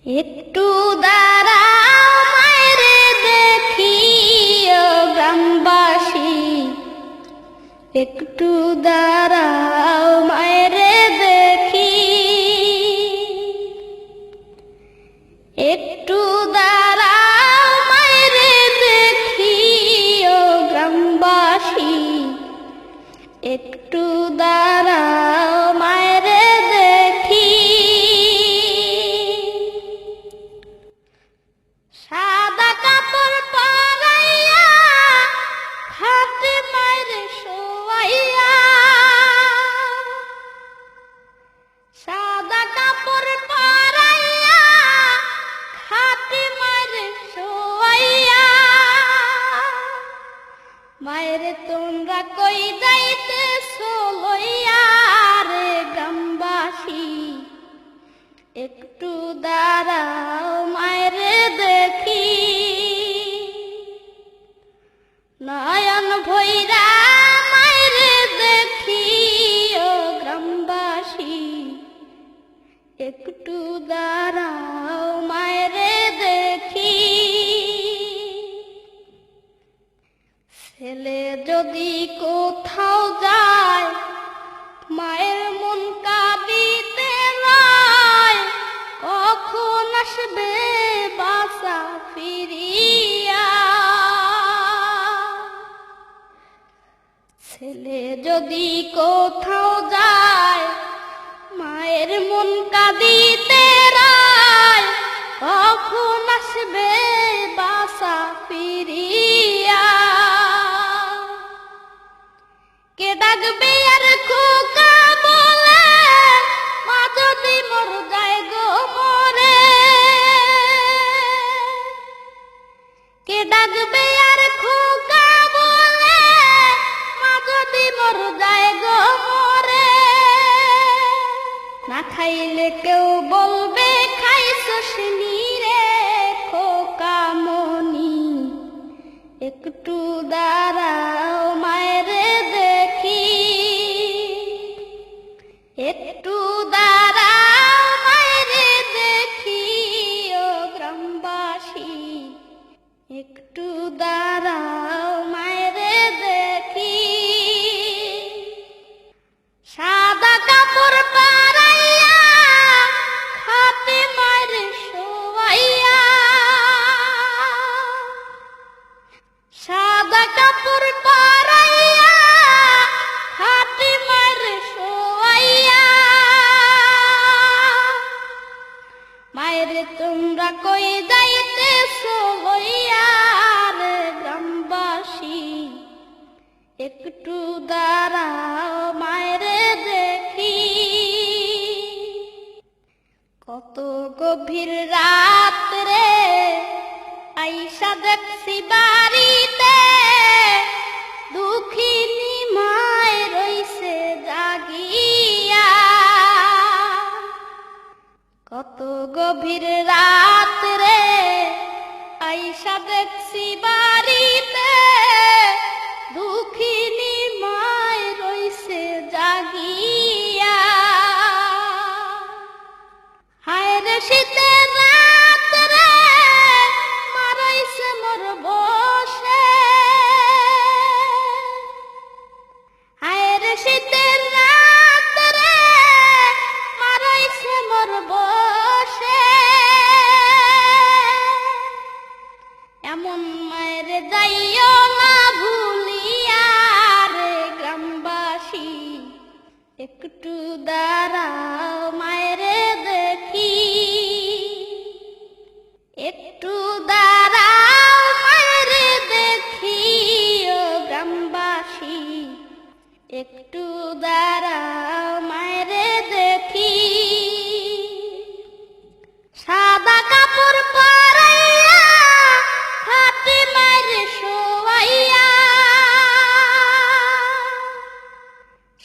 একটু দাঁড়াও মায়েরে দেখি ও গ্রামবাসী, একটু দাঁড়াও মায়েরে দেখি, একটু দাঁড়াও মায়েরে দেখি ও গ্রামবাসী, একটু দাঁড়াও মায়েরে দেখি। সাদা কাপড় পরাইয়া খাটে মায়ের শোয়াইয়া, সাদা কাপড় পরাইয়া খাটে মায়ের শোয়াইয়া, মায়ের তোমরা কই যাইতেছো লইয়া রে গ্রামবাসী, একটু দাঁড়াও মায়েরে দেখি। নয়ন ভৈরা মায়েরে দেখি ও গ্রামবাসী, একটু দাঁড়াও মায়েরে দেখি। ছেলে যদি কোথাও যায় মায়ের মন কাঁদিতে নয়, কখন আসবে বাসা ফিরিয়া। ছেলে যদি কোথাও যায় মায়ের মন কাঁদিতে নয়, কখন আসবে বাসা ফিরিয়া। কে ডাকবে আর খোকা বলে মা যদি মর যায় গো মরে, কে ডাকবে আর খোকা বলে মা যদি মর যায় গো মরে। না খাইলে কেউ বলবে খাইছস রে খোকা মনি, একটু দাঁড়াও মায়েরে দেখি, একটু দাঁড়াও মায়েরে দেখি ও গ্রামবাসী, একটু দাঁড়াও মায়েরে দেখি। সাদা কাপড় পরাইয়া খাটে মায়ের শোয়াইয়া, সাদা কাপড় পরাইয়া খাটে মায়ের শোয়াইয়া, মায়ের তোমরা কই যাইতেছো লইয়া রে গ্রামবাসী, একটু দাঁড়াও মায়েরে দেখি। কত গভীর রাত রে আইসা দেখছি বাড়িতে, দুঃখিনী মায় রইছে জাগিয়া। কত গভীর রাত রে আইসা দেখছি বাড়িতে, দুঃখিনী মায় রইছে জাগিয়া। হায় রে শীতের রাত রে মারাইছে মোর বসে, হায় রে শীতের রাত রে মারাইছে মোর বসে। এমন মায়ের যাইও না ভুলিয়া রে গ্রামবাসী, একটু দাঁড়াও মায়েরে দেখি, একটু দাঁড়াও মায়েরে দেখি ও গ্রামবাসী, একটু দাঁড়াও মায়েরে দেখি। সাদা কাপড় পরাইয়া খাটে মায়ের শোয়াইয়া,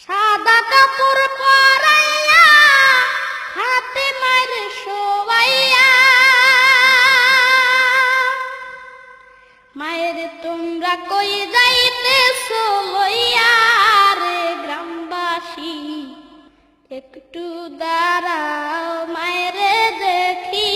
সাদা কাপড় পরাইয়া খাটে মায়ের শোয়াইয়া, মায়ের তোমরা কই যাইতেছো লইয়া রে গ্রামবাসী, একটু দাঁড়াও মায়েরে দেখি।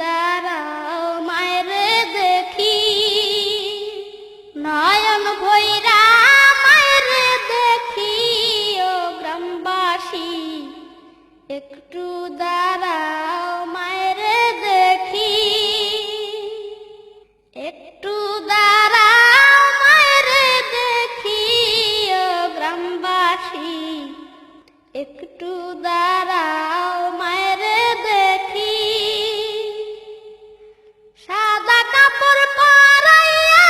দাঁড়াও মায়ের দেখি, নয়ন ভৈরা মায়ের দেখি ও গ্রামবাসী, একটু দাঁড়াও মায়ের দেখি, একটু দাঁড়াও মায়ের দেখি ও গ্রামবাসী, একটু দাঁড়াও মায়ের দেখি। সাদা কাপড় পরাইয়া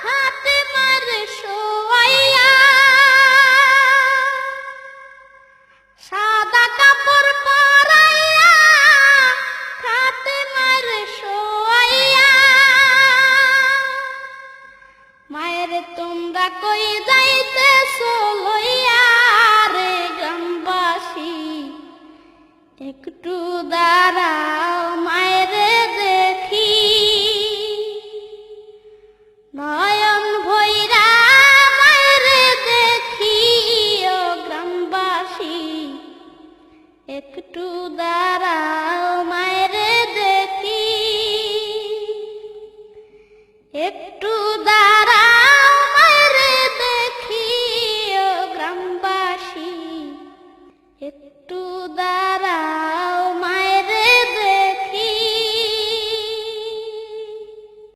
হাতে মার শোয়াইয়া, সাদা কাপড় পরাইয়া হাতে মার শোয়াইয়া, মায়ের তোমরা কই যাইতেছো লইয়া রে গ্রামবাসী, একটু দাঁড়াও মায়ের দেখি, নয়ন ভৈরা মায়ের দেখি ও গ্রামবাসী, একটু দাঁড়াও মায়ের দেখি, একটু দাঁড়াও মায়ের দেখি ও গ্রামবাসী, একটু দাঁড়াও।